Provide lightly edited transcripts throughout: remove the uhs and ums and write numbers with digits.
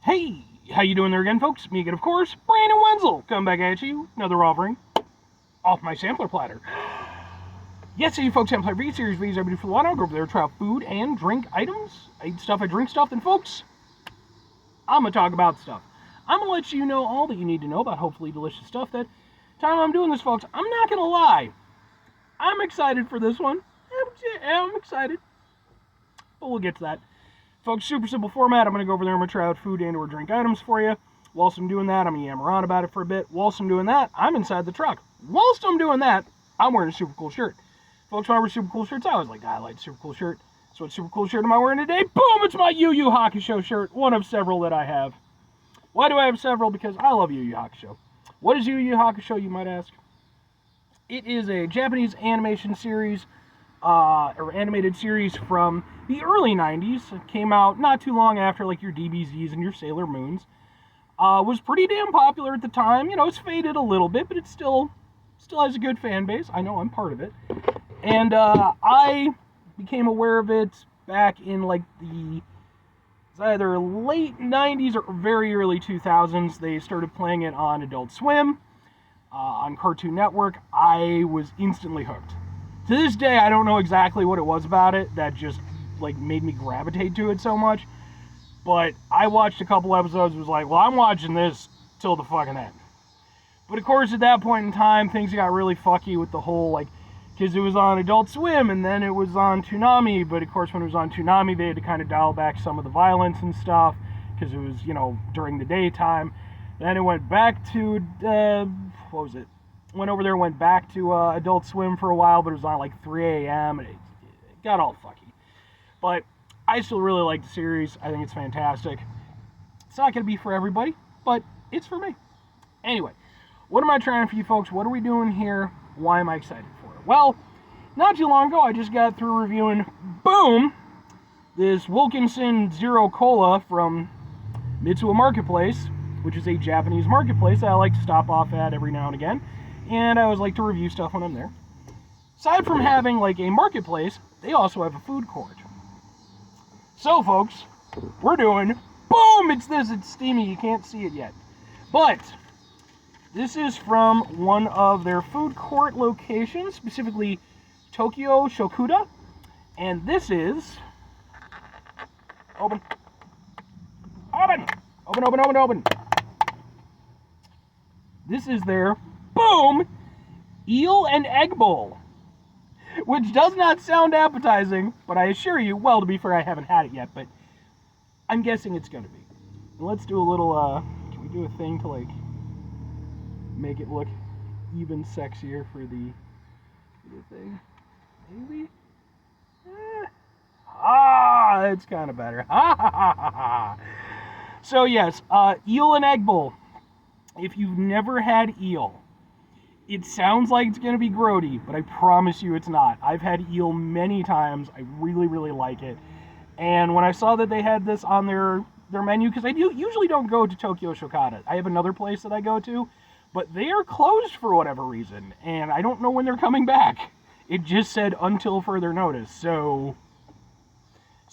Hey, how you doing there again, folks? Me again, of course, Brandon Wenzel, coming back at you, another offering off my sampler platter. Yes, so you folks have Platter V-Series videos I do for a while. I'll go over there, try out food and drink items. I eat stuff, I drink stuff, and folks, I'm going to talk about stuff. I'm going to let you know all that you need to know about hopefully delicious stuff. That time I'm doing this, folks, I'm not going to lie. I'm excited for this one. I'm excited. But we'll get to that. Folks, super simple format. I'm going to go over there, I'm going to try out food and or drink items for you. Whilst I'm doing that, I'm going to yammer on about it for a bit. Whilst I'm doing that, I'm inside the truck. Whilst I'm doing that, I'm wearing a super cool shirt. Folks, when I wear super cool shirts, I always like to highlight super cool shirt. So what super cool shirt am I wearing today? Boom! It's my Yu Yu Hakusho shirt. One of several that I have. Why do I have several? Because I love Yu Yu Hakusho. What is Yu Yu Hakusho, you might ask? It is a Japanese animation series, or animated series from the early 90s. It came out not too long after like your DBZs and your Sailor Moons. Was pretty damn popular at the time. You know, it's faded a little bit, but it still has a good fan base. I know I'm part of it. And I became aware of it back in like it's either late 90s or very early 2000s. They started playing it on Adult Swim, on Cartoon Network. I was instantly hooked. To this day, I don't know exactly what it was about it that just like made me gravitate to it so much. But I watched a couple episodes and was like, well, I'm watching this till the fucking end. But of course, at that point in time, things got really fucky with the whole, like, because it was on Adult Swim, and then it was on Toonami, but of course, when it was on Toonami, they had to kind of dial back some of the violence and stuff, because it was, you know, during the daytime. Then it went back to, what was it? Went over there, went back to Adult Swim for a while, but it was on, like, 3 a.m., and it got all fucky. But I still really like the series. I think it's fantastic. It's not going to be for everybody, but it's for me. Anyway, what am I trying for you folks? What are we doing here? Why am I excited for it? Well, not too long ago, I just got through reviewing, boom, this Wilkinson Zero Cola from Mitsuwa Marketplace, which is a Japanese marketplace that I like to stop off at every now and again. And I always like to review stuff when I'm there. Aside from having like a marketplace, they also have a food court. So, folks, we're doing, boom, it's steamy, you can't see it yet. But this is from one of their food court locations, specifically Tokyo Shokudo. And this is, open. This is their, boom, eel and egg bowl. Which does not sound appetizing, but I assure you, well, to be fair, I haven't had it yet, but I'm guessing it's going to be. And let's do a little, can we do a thing to, like, make it look even sexier for the thing? Maybe? It's kind of better. So, yes, eel and egg bowl. If you've never had eel, it sounds like it's going to be grody, but I promise you it's not. I've had eel many times. I really, really like it. And when I saw that they had this on their menu, because I usually don't go to Tokyo Shokudo. I have another place that I go to, but they are closed for whatever reason, and I don't know when they're coming back. It just said until further notice, so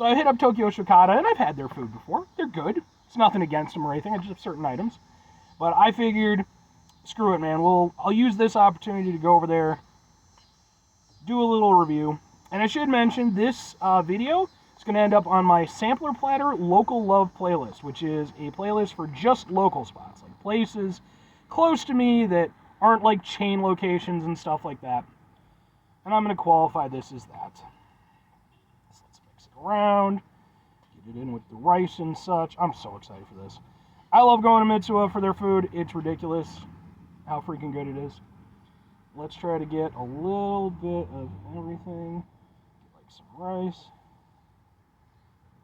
I hit up Tokyo Shokudo, and I've had their food before. They're good. It's nothing against them or anything. I just have certain items. But I figured, screw it, man. I'll use this opportunity to go over there, do a little review. And I should mention, this video is going to end up on my Sampler Platter Local Love playlist, which is a playlist for just local spots, like places close to me that aren't like chain locations and stuff like that. And I'm going to qualify this as that. So let's mix it around, get it in with the rice and such. I'm so excited for this. I love going to Mitsuwa for their food. It's ridiculous how freaking good it is. Let's try to get a little bit of everything. Like some rice.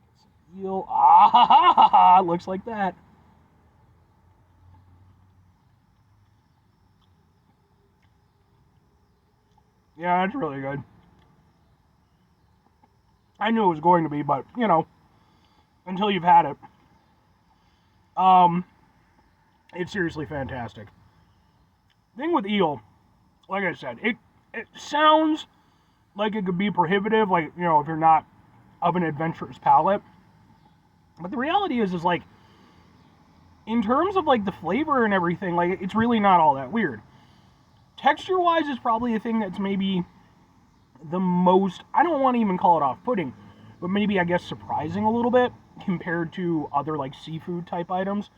Get some eel. Ah, looks like that. Yeah, it's really good. I knew it was going to be, but, you know, until you've had it. It's seriously fantastic. Thing with eel, like I said, it sounds like it could be prohibitive, like, you know, if you're not of an adventurous palate. But the reality is like, in terms of like the flavor and everything, like it's really not all that weird. Texture-wise is probably a thing that's maybe the most, I don't want to even call it off-putting, but maybe I guess surprising a little bit compared to other like seafood type items,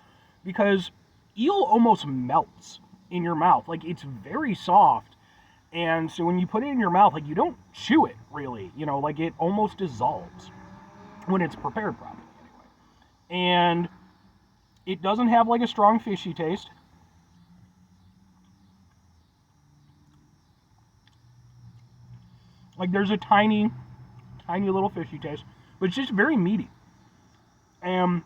because eel almost melts in your mouth. Like it's very soft, and so when you put it in your mouth, like you don't chew it really, you know, like it almost dissolves when it's prepared properly anyway. And it doesn't have like a strong fishy taste. Like there's a tiny little fishy taste, but it's just very meaty. And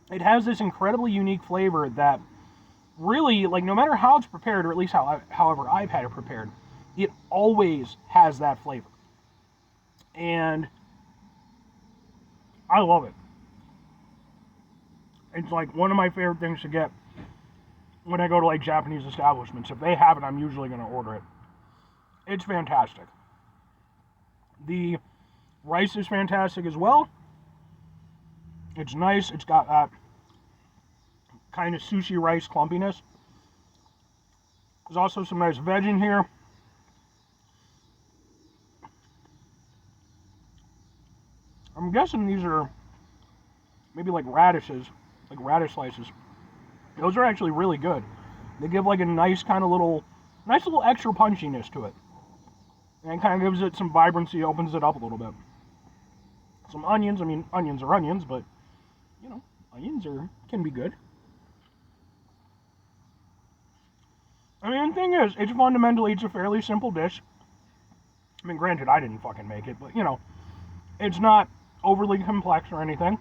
it has this incredibly unique flavor that really, like, no matter how it's prepared, or at least however I've had it prepared, it always has that flavor. And I love it. It's like one of my favorite things to get when I go to like Japanese establishments. If they have it, I'm usually going to order it. It's fantastic. The rice is fantastic as well. It's nice. It's got that kind of sushi rice clumpiness. There's also some nice veg in here. I'm guessing these are maybe like radishes, like radish slices. Those are actually really good. They give like a nice kind of nice little extra punchiness to it. And it kind of gives it some vibrancy, opens it up a little bit. Some onions. I mean, onions are onions, but, you know, onions can be good. I mean, the thing is, it's a fairly simple dish. I mean, granted, I didn't fucking make it, but, you know, it's not overly complex or anything.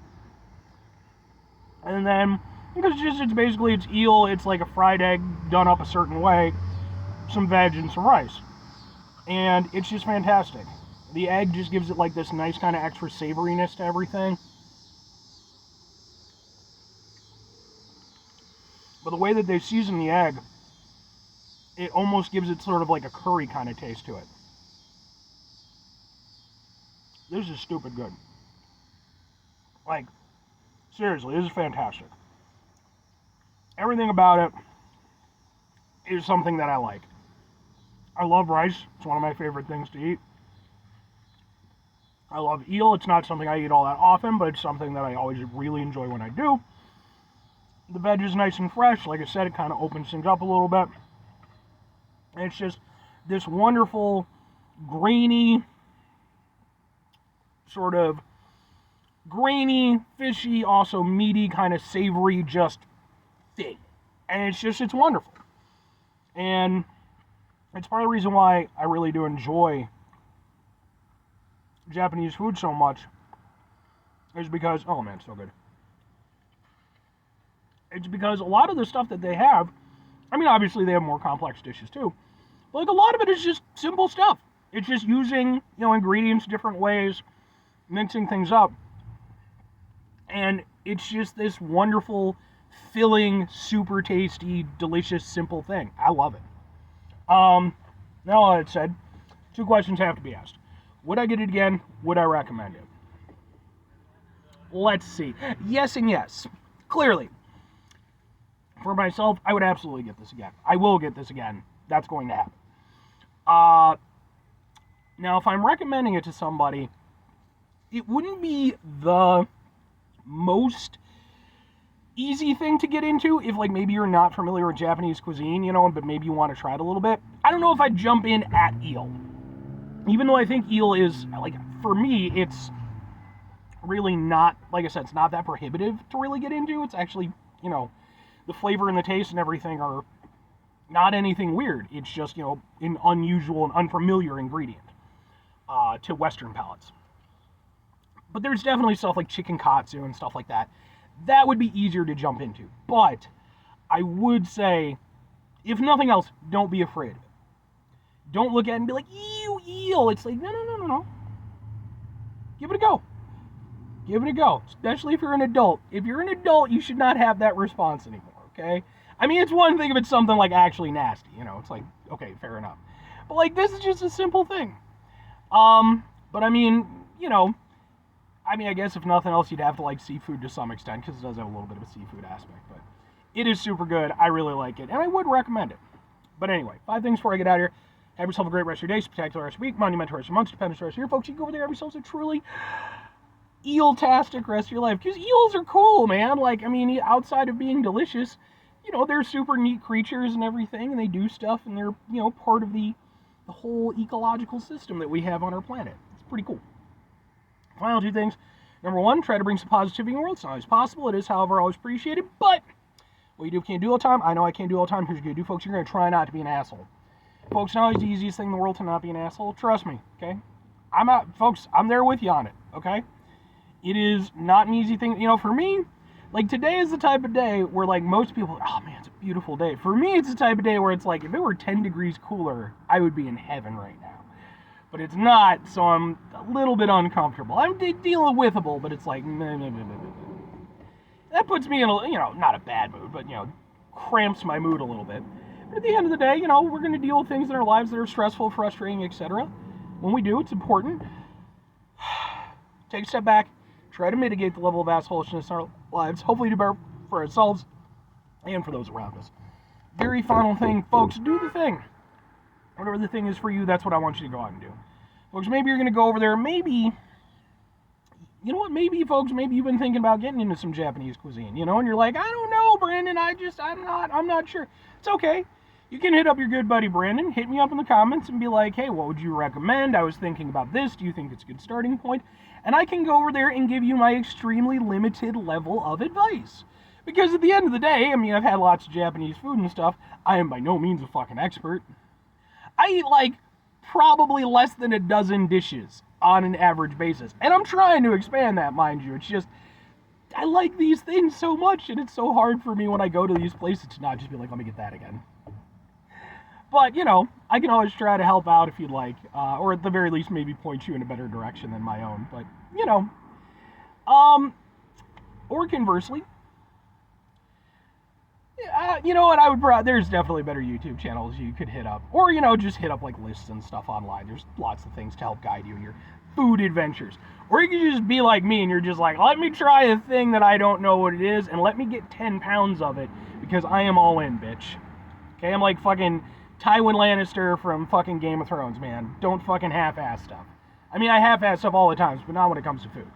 And then, because it's eel, it's like a fried egg done up a certain way, some veg and some rice. And it's just fantastic. The egg just gives it like this nice kind of extra savoriness to everything. But the way that they season the egg, it almost gives it sort of like a curry kind of taste to it. This is stupid good. Like, seriously, this is fantastic. Everything about it is something that I like. I love rice. It's one of my favorite things to eat. I love eel. It's not something I eat all that often, but it's something that I always really enjoy when I do. The veg is nice and fresh. Like I said, it kind of opens things up a little bit. And it's just this wonderful, grainy, sort of grainy, fishy, also meaty, kind of savory, just thing. And it's wonderful. And it's part of the reason why I really do enjoy Japanese food so much, is because, oh man, it's so good. It's because a lot of the stuff that they have, I mean, obviously they have more complex dishes too, but like a lot of it is just simple stuff. It's just using, you know, ingredients different ways, mixing things up. And it's just this wonderful, filling, super tasty, delicious, simple thing. I love it. Now all that said, 2 questions have to be asked. Would I get it again? Would I recommend it? Let's see. Yes and yes. Clearly. For myself, I would absolutely get this again. I will get this again. That's going to happen. Now, if I'm recommending it to somebody, it wouldn't be the most easy thing to get into if, like, maybe you're not familiar with Japanese cuisine, you know, but maybe you want to try it a little bit. I don't know if I'd jump in at eel. Even though I think eel is, like, for me, it's really not, like I said, it's not that prohibitive to really get into. It's actually, you know, the flavor and the taste and everything are not anything weird. It's just, you know, an unusual and unfamiliar ingredient to Western palates. But there's definitely stuff like chicken katsu and stuff like that. That would be easier to jump into. But I would say, if nothing else, don't be afraid of it. Don't look at it and be like, ew, eel. It's like, no. Give it a go. Give it a go. Especially if you're an adult. If you're an adult, you should not have that response anymore, okay? I mean, it's one thing if it's something like actually nasty, you know, it's like, okay, fair enough. But like, this is just a simple thing. But I mean, you know, I mean, I guess if nothing else, you'd have to like seafood to some extent, because it does have a little bit of a seafood aspect, but it is super good. I really like it, and I would recommend it. But anyway, 5 things before I get out of here. Have yourself a great rest of your day, spectacular rest of your week, monumental rest of your month, stupendous rest of your folks. You can go over there, have yourselves a truly eel-tastic rest of your life. Because eels are cool, man. Like, I mean, outside of being delicious, you know, they're super neat creatures and everything, and they do stuff, and they're, you know, part of the whole ecological system that we have on our planet. It's pretty cool. Final 2 things. Number 1, try to bring some positivity in the world. It's not always possible. It is, however, always appreciated. But what you do can't do all the time. I know I can't do all the time. Here's what you're going to do, folks. You're going to try not to be an asshole. Folks, not always the easiest thing in the world to not be an asshole. Trust me, okay? Folks, I'm there with you on it, okay? It is not an easy thing. You know, for me, like, today is the type of day where, like, most people, oh, man, it's a beautiful day. For me, it's the type of day where it's like, if it were 10 degrees cooler, I would be in heaven right now. But it's not, so I'm a little bit uncomfortable. I'm dealable, but it's like, that puts me in a, you know, not a bad mood, but, you know, cramps my mood a little bit. But at the end of the day, you know, we're going to deal with things in our lives that are stressful, frustrating, etc. When we do, it's important. Take a step back, try to mitigate the level of assholishness in our lives, hopefully do better for ourselves and for those around us. Very final thing, folks, do the thing. Whatever the thing is for you, that's what I want you to go out and do. Folks, maybe you're going to go over there, maybe, you know what, maybe, folks, maybe you've been thinking about getting into some Japanese cuisine, you know, and you're like, I don't know, Brandon, I'm not sure. It's okay. You can hit up your good buddy Brandon, hit me up in the comments and be like, hey, what would you recommend? I was thinking about this. Do you think it's a good starting point? And I can go over there and give you my extremely limited level of advice. Because at the end of the day, I mean, I've had lots of Japanese food and stuff. I am by no means a fucking expert. I eat, like, probably less than a dozen dishes on an average basis. And I'm trying to expand that, mind you. It's just, I like these things so much, and it's so hard for me when I go to these places to not just be like, let me get that again. But, you know, I can always try to help out if you'd like, or at the very least maybe point you in a better direction than my own. But, you know, or conversely, you know what, there's definitely better YouTube channels you could hit up. Or, you know, just hit up, like, lists and stuff online. There's lots of things to help guide you in your food adventures. Or you can just be like me and you're just like, let me try a thing that I don't know what it is, and let me get 10 pounds of it, because I am all in, bitch. Okay, I'm like fucking Tywin Lannister from fucking Game of Thrones, man. Don't fucking half-ass stuff. I mean, I half-ass stuff all the time, but not when it comes to food.